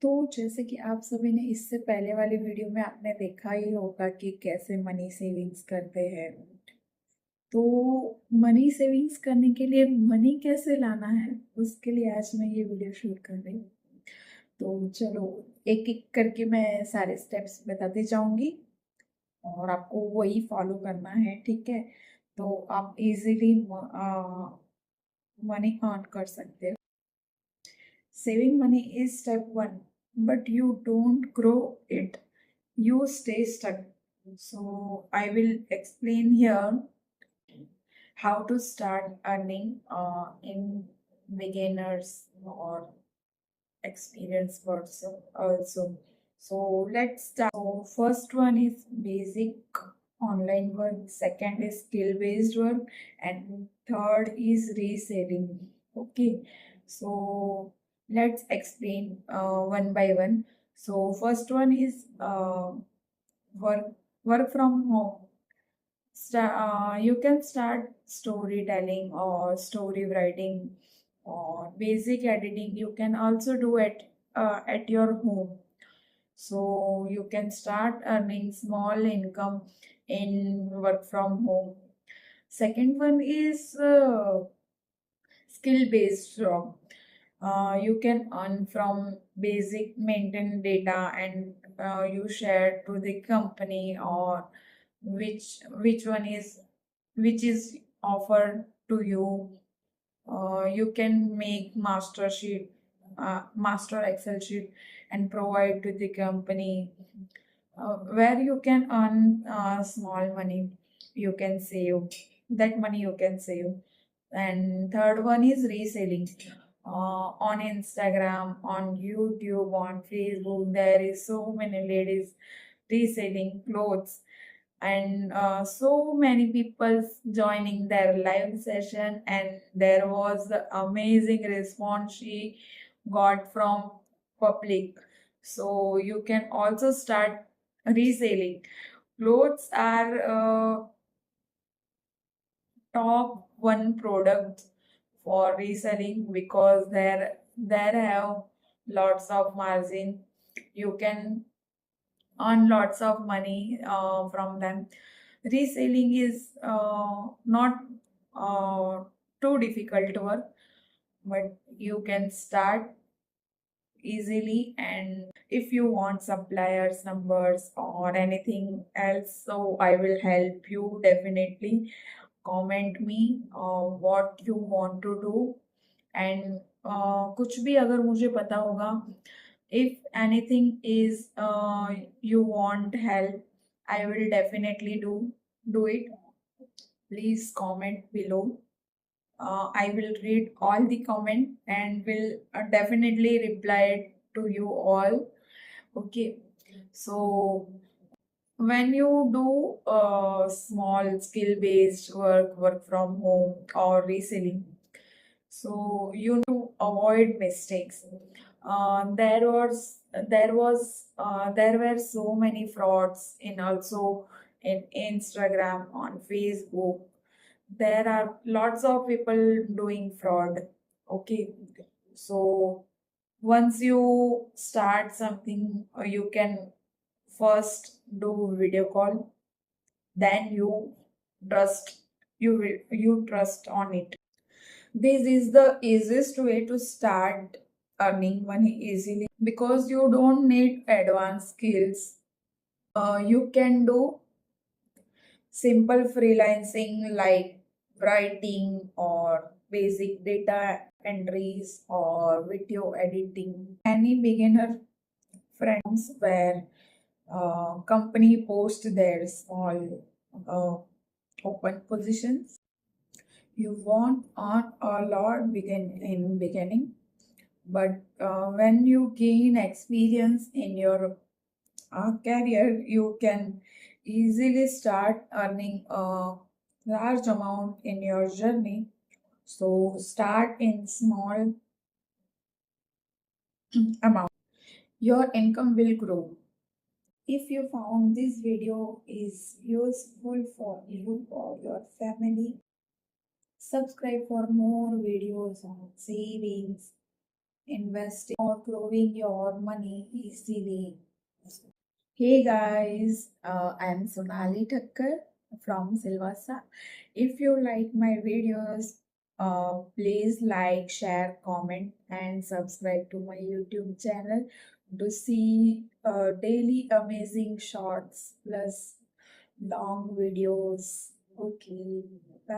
तो जैसे कि आप सभी ने इससे पहले वाली वीडियो में आपने देखा ही होगा कि कैसे मनी सेविंग्स करते हैं। तो मनी सेविंग्स करने के लिए मनी कैसे लाना है, उसके लिए आज मैं ये वीडियो शूट कर रही हूँ। तो चलो एक एक करके मैं सारे स्टेप्स बताती जाऊंगी और आपको वही फॉलो करना है, ठीक है। तो आप इजीली मनी अर्न कर सकते हो। Saving money is step one, but you don't grow it, you stay stuck. So, I will explain here how to start earning in beginners or experienced person also. So, let's start. So, first one is basic online work, second is skill based work, and third is reselling. Okay, so let's explain one by one. So first one is work work from home. You can start storytelling or story writing or basic editing. You can also do it at your home. So you can start earning small income in work from home. Second one is skill based job. You can earn from basic maintain data and you share to the company or which one is which is offered to you. You can make master Excel sheet and provide to the company where you can earn small money. You can save that money. You can save. And third one is reselling on Instagram, on YouTube, on Facebook. There is so many ladies reselling clothes and so many people joining their live session, and there was the amazing response she got from public. So you can also start reselling. Clothes are top one product for reselling because there have lots of margin. You can earn lots of money from them. Reselling is not too difficult work, but you can start easily. And if you want suppliers numbers or anything else, so I will help you. Definitely comment me what you want to do. And कुछ भी अगर मुझे पता होगा, if anything is you want help, I will definitely do it. Please comment below. I will read all the comment and will definitely reply to you all. Okay. So when you do small skill based work from home or reselling, so you need to avoid mistakes. There were so many frauds in also in Instagram, on Facebook. There are lots of people doing fraud. Okay, so once you start something, you can first do video call, then trust you trust on it. This is the easiest way to start earning money easily because you don't need advanced skills. You can do simple freelancing like writing or basic data entries or video editing. Any beginner friends where company post their small uh, open positions. You won't earn a lot in beginning, but when you gain experience in your career, you can easily start earning a large amount in your journey. So start in small amount. Your income will grow. If you found this video is useful for you or your family, subscribe for more videos on savings, investing or growing your money easily. Hey guys, I'm Sonali Thakkar from Silvassa. If you like my videos, please like, share, comment, and subscribe to my YouTube channel to see daily amazing shorts plus long videos. Okay, bye.